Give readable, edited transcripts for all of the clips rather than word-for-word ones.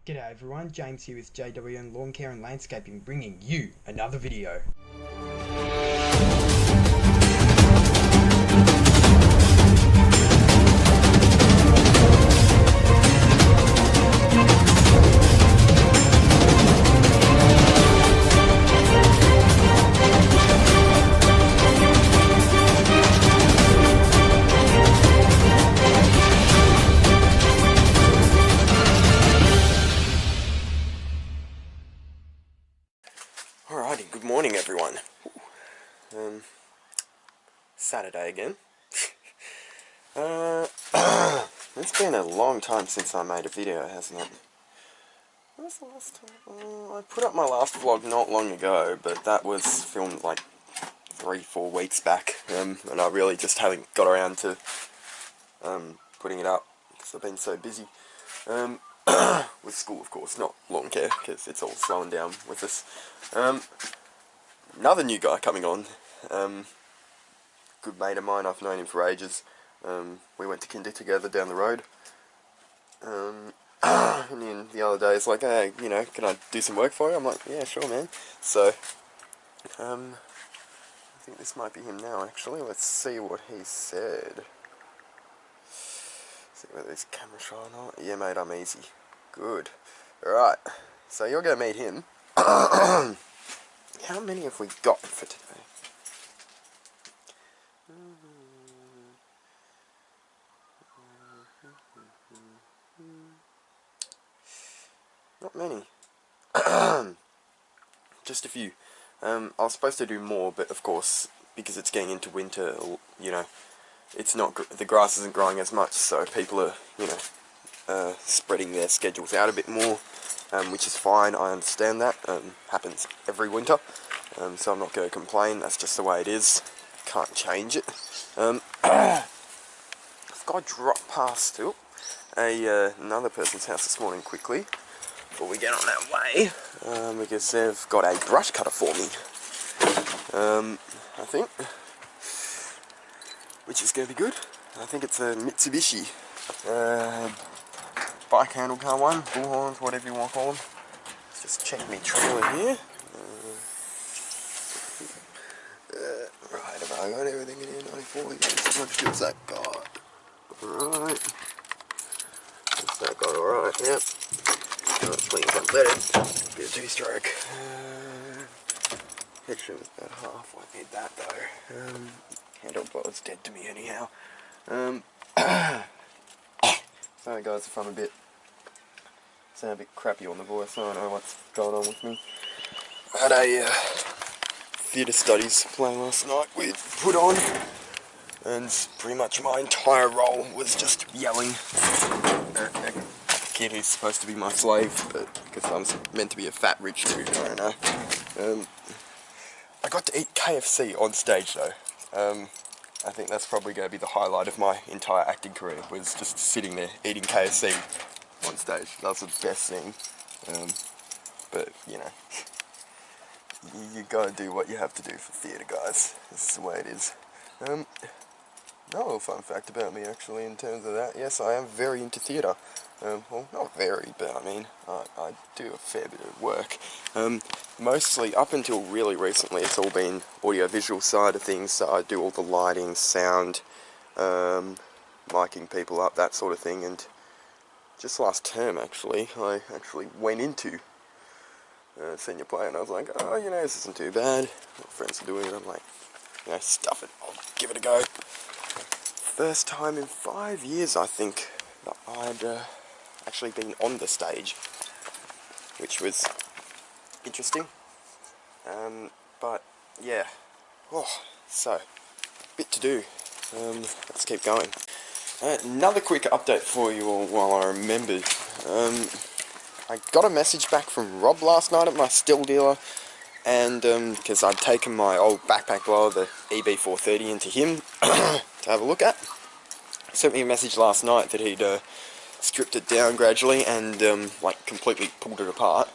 G'day everyone, James here with JWN Lawn Care and Landscaping, bringing you another video. Alrighty, good morning everyone. Saturday again. It's been a long time since I made a video, hasn't it? When was the last time? I put up my last vlog not long ago, but that was filmed like 3-4 weeks back, and I really just haven't got around to putting it up because I've been so busy. With school, of course, not lawn care, because it's all slowing down with us. Another new guy coming on, good mate of mine, I've known him for ages. We went to kinder together down the road, and then the other day it's like, hey, you know, can I do some work for you? I'm like, yeah, sure man. So, I think this might be him now actually. Let's see what he said. See whether this camera shy or not. Yeah mate, I'm easy. Good. Alright, so you're going to meet him. How many have we got for today? Not many. Just a few. I was supposed to do more, but of course, because it's getting into winter, you know, it's not, the grass isn't growing as much, so people are, you know, spreading their schedules out a bit more, which is fine. I understand that. Happens every winter, so I'm not going to complain. That's just the way it is. Can't change it. I've got to drop past another person's house this morning quickly before we get on our way, because they've got a brush cutter for me. I think, which is going to be good. I think it's a Mitsubishi bike handle car one, bullhorns, whatever you want to call them. Let's just check my trailer here. Right, have I got everything in here? 94, yes. How much fuel's that got? Alright. What's that got? Alright, yep. Let's leave that better. Be a 2-stroke. Picture was about half. I need that though. Handlebars dead to me anyhow. Sorry guys if I'm a bit sound a bit crappy on the voice. I don't know what's going on with me. I had a theatre studies play last night we put on, and pretty much my entire role was just yelling at a kid who's supposed to be my slave, but because I'm meant to be a fat rich dude, I don't know. I got to eat KFC on stage though. I think that's probably going to be the highlight of my entire acting career, was just sitting there eating KFC on stage. That was the best thing. But, you know, you gotta do what you have to do for theatre, guys. This is the way it is. Another little fun fact about me, actually, in terms of that. Yes, I am very into theatre. Well, not very, but I mean, I do a fair bit of work. Mostly, up until really recently, it's all been audio-visual side of things, so I do all the lighting, sound, miking people up, that sort of thing, and just last term, actually, I actually went into senior play, and I was like, oh, you know, this isn't too bad. My friends are doing it, I'm like, you know, stuff it, I'll give it a go. First time in 5 years, I think, that I'd actually been on the stage, which was interesting. But yeah, so bit to do. Let's keep going. Another quick update for you all while I remembered. I got a message back from Rob last night at my Stihl dealer, and because I'd taken my old backpack blower, the EB430, into him to have a look at. Sent me a message last night that he'd stripped it down gradually and like completely pulled it apart,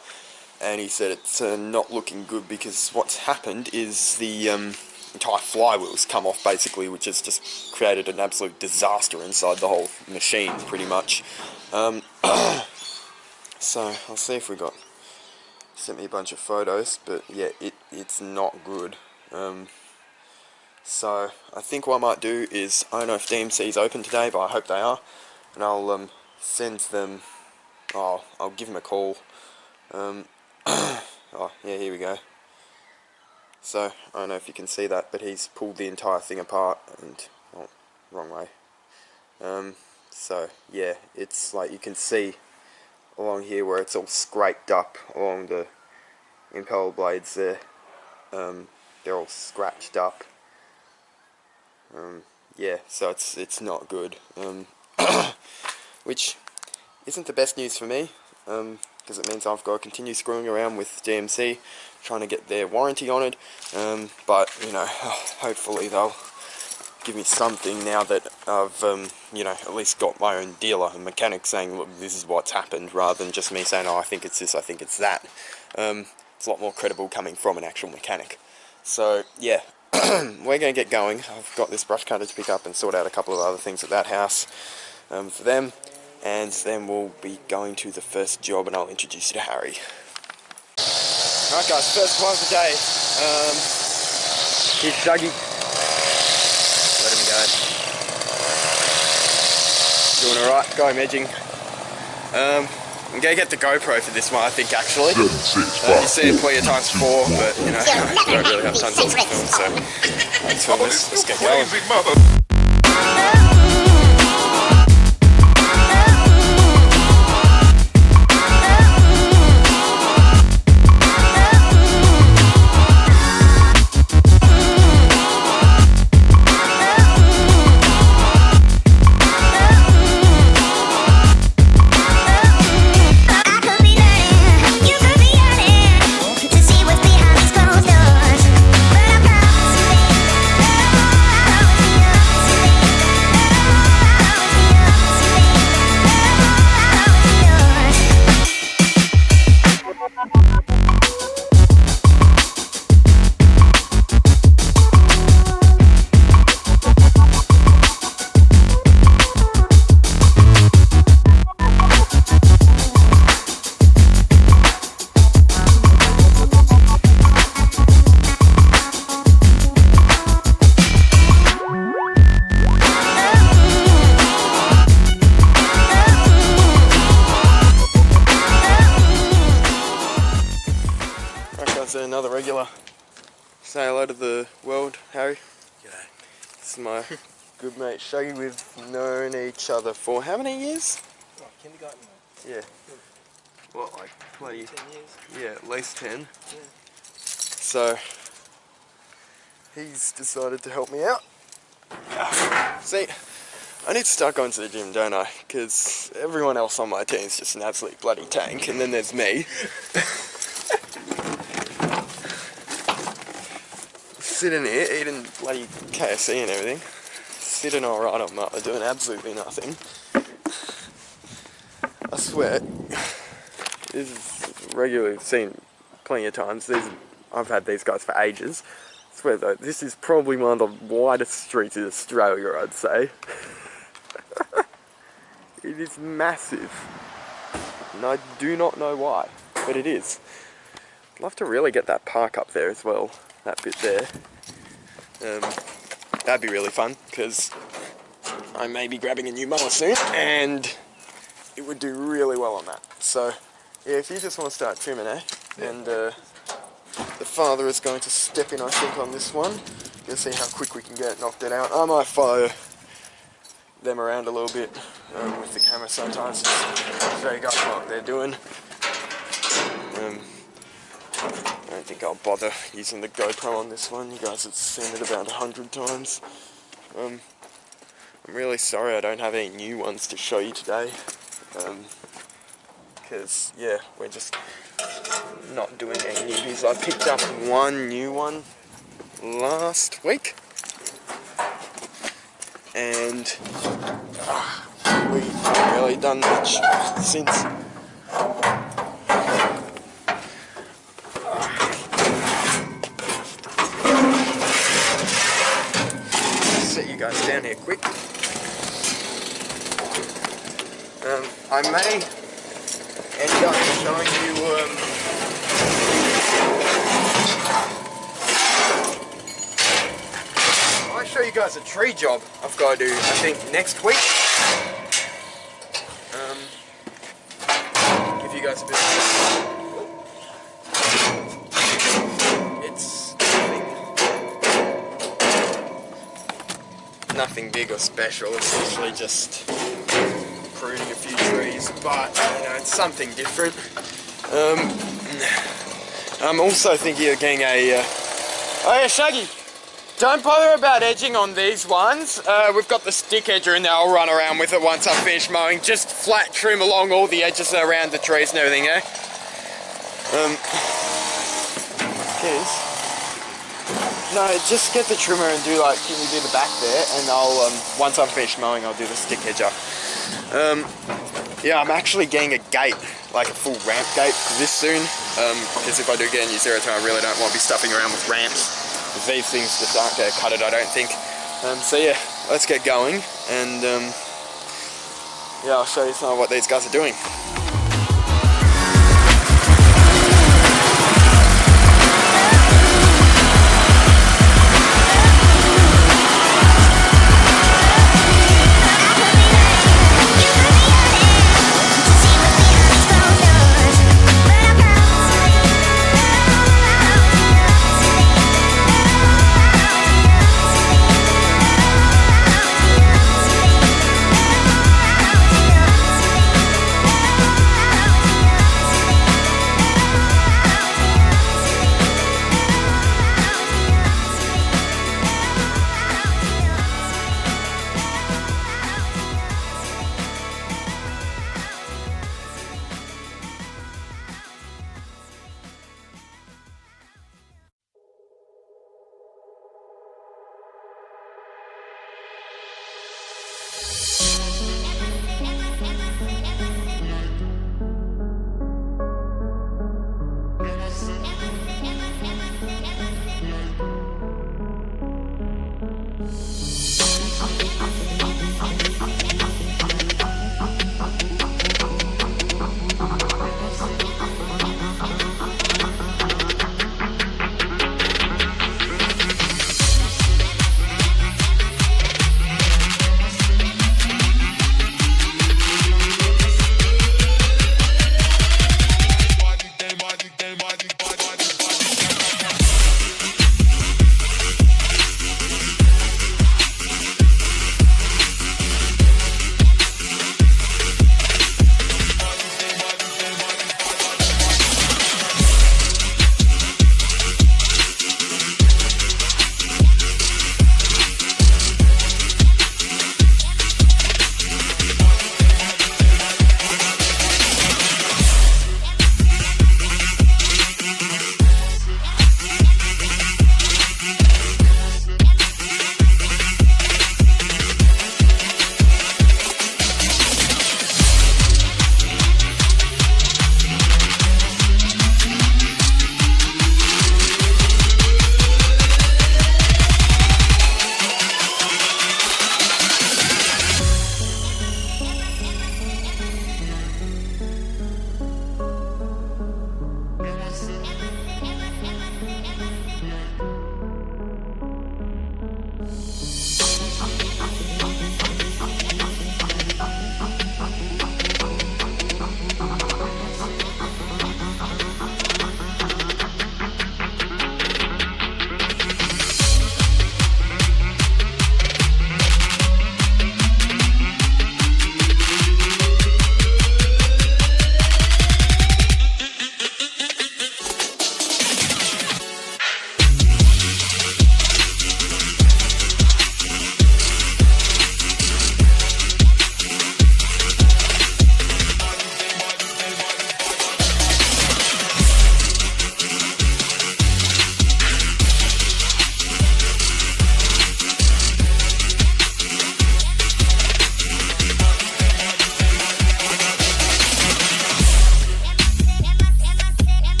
and he said it's not looking good because what's happened is the entire flywheel's come off basically, which has just created an absolute disaster inside the whole machine pretty much. So I'll see if we got, sent me a bunch of photos, but yeah, it's not good. So I think what I might do is, I don't know if DMC's open today, but I hope they are, and I'll send them, I'll give them a call. Oh yeah, here we go. So I don't know if you can see that, but he's pulled the entire thing apart, and wrong way. So yeah, it's like you can see along here where it's all scraped up along the impeller blades there. They're all scratched up. Yeah, so it's not good. Which isn't the best news for me, because it means I've got to continue screwing around with DMC, trying to get their warranty on it. But you know, hopefully they'll give me something now that I've you know, at least got my own dealer and mechanic saying, look, this is what's happened, rather than just me saying, oh, I think it's this, I think it's that. It's a lot more credible coming from an actual mechanic. So yeah, we're going to get going. I've got this brush cutter to pick up and sort out a couple of other things at that house for them, and then we'll be going to the first job, and I'll introduce you to Harry. Alright guys, first one of the day. Here's Shuggy. Let him go. Doing alright, going edging. I'm going to get the GoPro for this one, I think, actually. You've seen it plenty of times before, but, you know, I don't really have tons of film, so let's film this. Let's get going. Another regular. Say hello to the world, Harry. G'day. This is my good mate Shuggy. We've known each other for how many years? Oh, kindergarten. Yeah. What, like 20? 10 years. Yeah, at least 10. Yeah. So he's decided to help me out. See, I need to start going to the gym, don't I? Because everyone else on my team is just an absolute bloody tank, and then there's me. Sitting here, eating bloody KFC and everything. Sitting alright on that, doing absolutely nothing. I swear, this is regularly seen plenty of times. I've had these guys for ages. I swear though, this is probably one of the widest streets in Australia, I'd say. It is massive. And I do not know why, but it is. I'd love to really get that park up there as well. That bit there. That'd be really fun, because I may be grabbing a new mower soon, and it would do really well on that. So, yeah, if you just want to start trimming, and the father is going to step in, I think, on this one. You'll see how quick we can get it knocked it out. I might follow them around a little bit with the camera sometimes, just show you guys what they're doing. I don't think I'll bother using the GoPro on this one. You guys have seen it about 100 times. I'm really sorry I don't have any new ones to show you today. Because, yeah, we're just not doing any newbies. I picked up one new one last week. And we haven't really done much since. Set you guys down here quick. I may ended up showing you I might show you guys a tree job I've got to do, I think, next week. Give you guys a bit of it's nothing big or special, it's usually just pruning a few trees, but you know, it's something different. I'm also thinking of getting a oh yeah, Shaggy, don't bother about edging on these ones. We've got the stick edger in there. I'll run around with it once I've finished mowing. Just flat trim along all the edges around the trees and everything, eh? No, just get the trimmer and do like, can you do the back there? And I'll, once I'm finished mowing, I'll do the stick edger. Yeah, I'm actually getting a gate, like a full ramp gate for this soon. Because if I do get a new zero turn, I really don't want to be stuffing around with ramps. These things just aren't going to cut it, I don't think. So yeah, let's get going, and yeah, I'll show you some of what these guys are doing.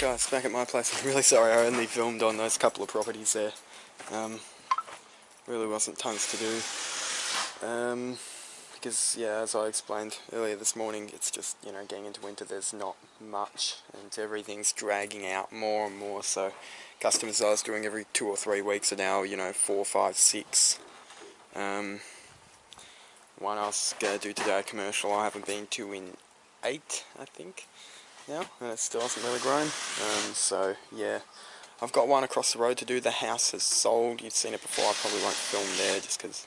Guys, back at my place. I'm really sorry I only filmed on those couple of properties there. Really wasn't tons to do. because yeah, as I explained earlier this morning, it's just, you know, getting into winter, there's not much, and everything's dragging out more and more, so customers I was doing every 2 or 3 weeks are now, you know, 4, 5, 6. One I was going to do today, a commercial, I haven't been to in 8, I think, now, and it still hasn't really grown. So yeah, I've got one across the road to do. The house has sold. You've seen it before. I probably won't film there just because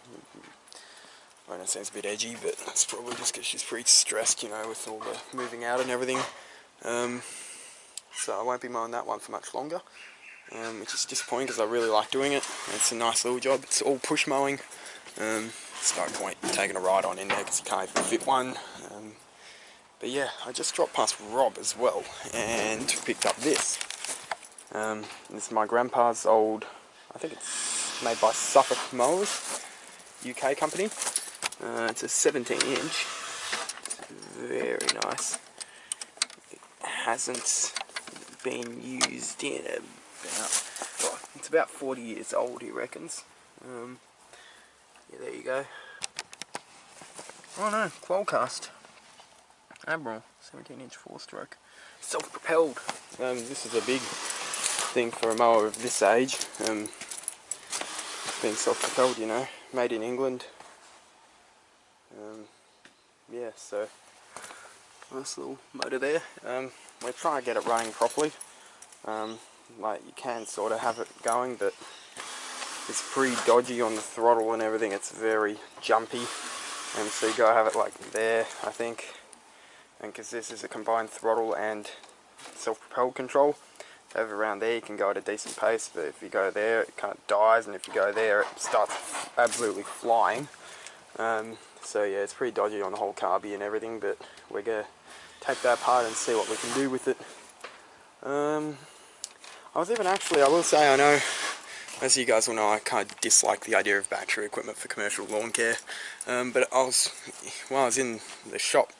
I know it sounds a bit edgy, but that's probably just because she's pretty stressed, you know, with all the moving out and everything. So I won't be mowing that one for much longer, which is disappointing because I really like doing it. It's a nice little job. It's all push mowing. It's no point taking a ride on in there because you can't even fit one. But yeah, I just dropped past Rob as well and picked up this. This is my grandpa's old, I think it's made by Suffolk Mowers, UK company. It's a 17 inch, very nice. It hasn't been used in it's about 40 years old, he reckons. Yeah, there you go. Oh no, Qualcast Admiral, 17 inch 4-stroke, self-propelled. This is a big thing for a mower of this age, being self-propelled, you know, made in England. Yeah, so nice little motor there. We're trying to get it running properly. Like, you can sort of have it going, but it's pretty dodgy on the throttle and everything. It's very jumpy, and so you gotta have it like there, I think. And because this is a combined throttle and self-propelled control, over around there you can go at a decent pace, but if you go there it kind of dies, and if you go there it starts absolutely flying. So yeah, it's pretty dodgy on the whole carby and everything, but we're going to take that apart and see what we can do with it. I will say, I know, as you guys will know, I kind of dislike the idea of battery equipment for commercial lawn care, but while I was in the shop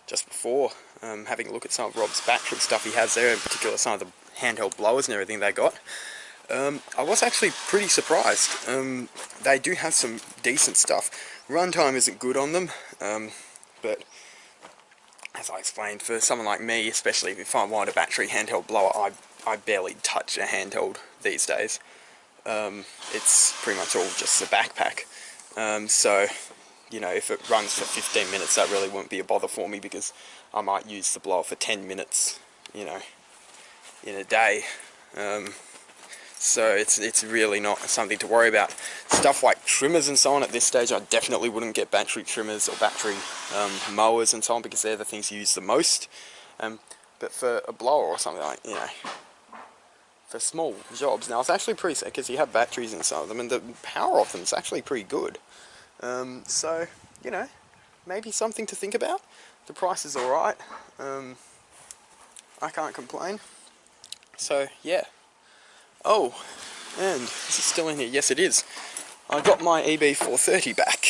just before, having a look at some of Rob's battery stuff he has there, in particular some of the handheld blowers and everything they got, I was actually pretty surprised. They do have some decent stuff. Runtime isn't good on them, but as I explained, for someone like me, especially if I want a battery handheld blower, I barely touch a handheld these days. It's pretty much all just a backpack. So, you know, if it runs for 15 minutes, that really won't be a bother for me, because I might use the blower for 10 minutes, you know, in a day. So it's really not something to worry about. Stuff like trimmers and so on, at this stage I definitely wouldn't get battery trimmers or battery mowers and so on, because they're the things you use the most. But for a blower or something like, you know, for small jobs, now it's actually pretty sick because you have batteries in some of them, and the power of them is actually pretty good. So, you know, maybe something to think about. The price is alright. I can't complain. So, yeah. Oh, and is it still in here? Yes, it is. I got my EB430 back.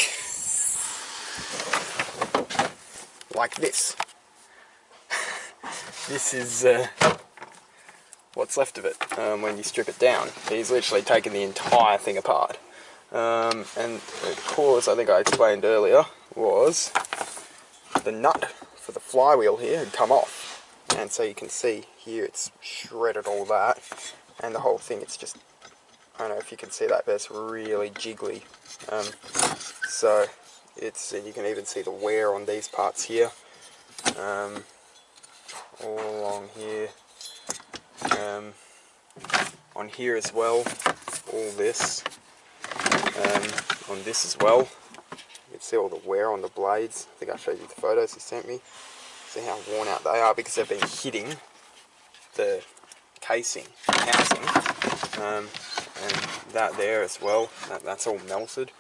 Like this. This is what's left of it when you strip it down. He's literally taken the entire thing apart. And the cause, I think I explained earlier, was the nut for the flywheel here had come off. And so you can see here it's shredded all that. And the whole thing, it's just, I don't know if you can see that, but it's really jiggly. So it's, and you can even see the wear on these parts here, all along here, on here as well, all this, on this as well. You can see all the wear on the blades. I think I showed you the photos he sent me. See how worn out they are because they've been hitting the casing, housing, and that there as well, that's all melted.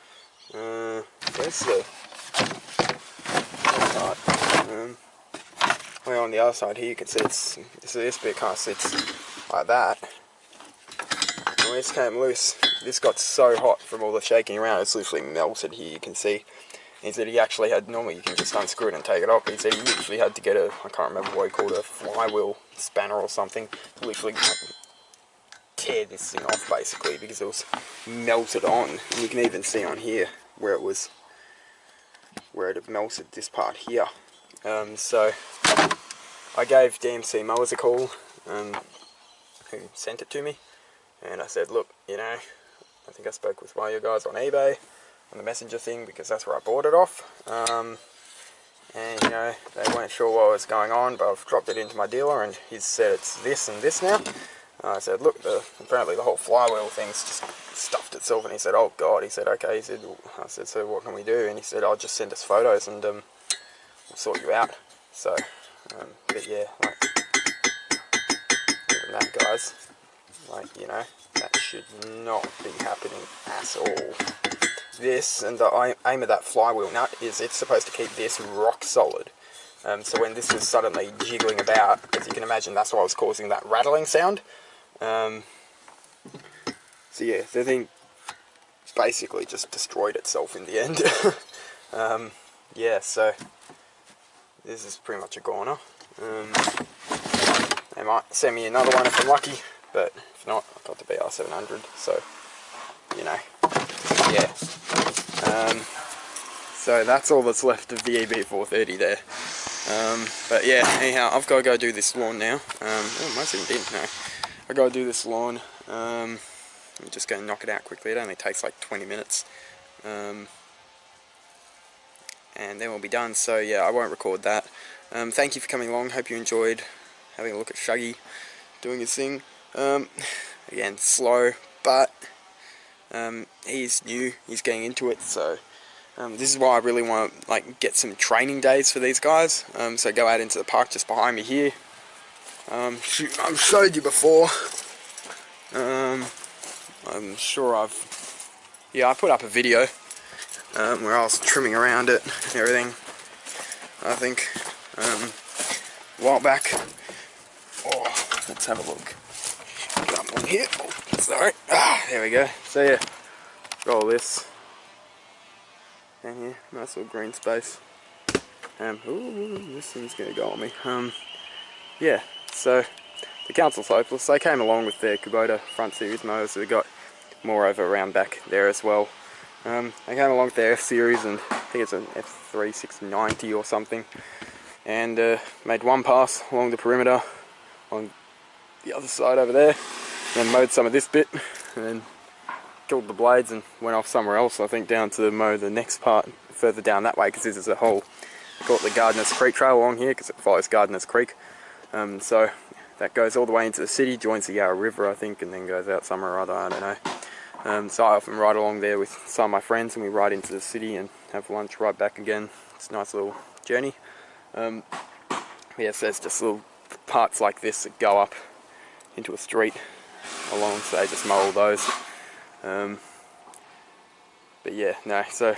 There's the part. Well, on the other side here you can see this bit kind of sits like that. And when this came loose, this got so hot from all the shaking around, it's literally melted here, you can see. He said he actually had, normally you can just unscrew it and take it off, but he said he literally had to get a, I can't remember what he called it, a flywheel spanner or something, to literally tear this thing off basically, because it was melted on. And you can even see on here where it was where it had melted this part here. So I gave DMC Mowers a call, who sent it to me, and I said, look, you know, I think I spoke with one of you guys on eBay on the messenger thing, because that's where I bought it off. And you know, they weren't sure what was going on, but I've dropped it into my dealer and he's said it's this and this now. I said, look, apparently the whole flywheel thing's just stuffed itself. And he said, oh god. He said, okay. He said, I said, so what can we do? And he said, I'll just send us photos and we'll sort you out. So but yeah, like, even that, guys, like, you know, that should not be happening at all. This, and the aim of that flywheel nut is it's supposed to keep this rock solid. So when this was suddenly jiggling about, as you can imagine, that's what was causing that rattling sound. So yeah, the thing basically just destroyed itself in the end. Yeah, so this is pretty much a goner. They might send me another one if I'm lucky, but if not, I've got the BR700, so, you know, yeah. So that's all that's left of the EB430 there. But yeah, anyhow, I've got to go do this lawn now. Oh, most of them didn't, no. I've got to do this lawn. I'm just going to knock it out quickly. It only takes like 20 minutes. And then we'll be done. So yeah, I won't record that. Thank you for coming along. Hope you enjoyed having a look at Shuggy doing his thing. Again, slow, but he's new. He's getting into it, so this is why I really want to like get some training days for these guys. So go out into the park just behind me here. I've showed you before. I'm sure I put up a video where I was trimming around it and everything, I think, a while back. Oh, let's have a look. Get up on here. Oh, sorry. There we go. So yeah, got all this down here. Nice little green space. Ooh, this thing's gonna go on me. Yeah, so the council's hopeless. They came along with their Kubota front series motors, so they got more over around back there as well. They came along with their F series, and I think it's an F3690 or something, and made one pass along the perimeter on the other side over there, and then mowed some of this bit, and then killed the blades and went off somewhere else, I think, down to mow the next part further down that way, because this is a whole, call it the Gardeners Creek Trail along here, because it follows Gardeners Creek. So that goes all the way into the city, joins the Yarra River, I think, and then goes out somewhere or other, I don't know. So I often ride along there with some of my friends, and we ride into the city and have lunch, ride back again. It's a nice little journey. Yeah, so there's just little parts like this that go up into a street along, so I just mow all those. But yeah, no, so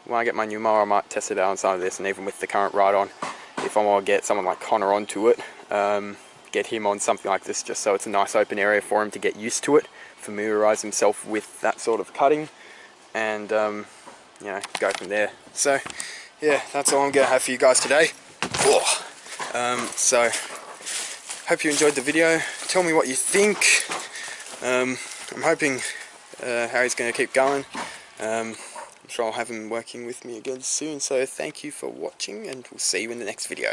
when I get my new mower, I might test it out on some of this, and even with the current ride on, if I want to get someone like Connor onto it, get him on something like this, just so it's a nice open area for him to get used to it, familiarise himself with that sort of cutting, and you know, go from there. So yeah, that's all I'm going to have for you guys today. So hope you enjoyed the video. Tell me what you think. I'm hoping Harry's going to keep going. I'm sure I'll have him working with me again soon. So thank you for watching, and we'll see you in the next video.